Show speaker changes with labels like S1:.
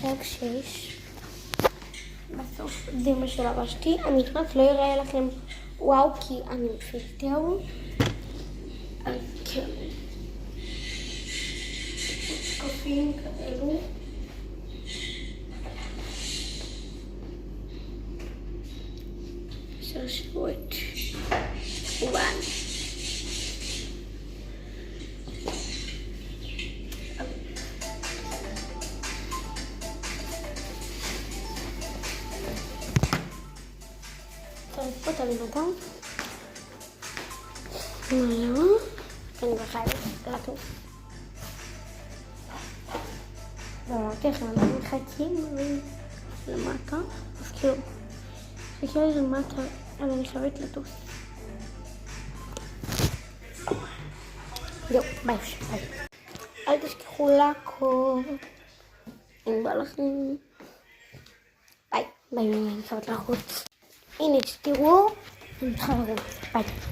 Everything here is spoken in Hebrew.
S1: חלק 6. בסוף זה מה שלבשתי. אני כמעט לא אראה לכם וואו כי אני מפילטר. אז כן. שקפים כאלו. שרשרות. וואו. פה תבין אותם. מהר. אני בחייבת לטוף. ואמרתי לכם, אנחנו מחכים למטה. אז כאילו, חכה לי למטה, אבל אני חייבת לטוף. זהו, ביי. אל תשכחו לעקוב. אם בא לכם. ביי, אני חייבת לחוץ. הנה, תראו, אני צריכה לרוץ. ביי.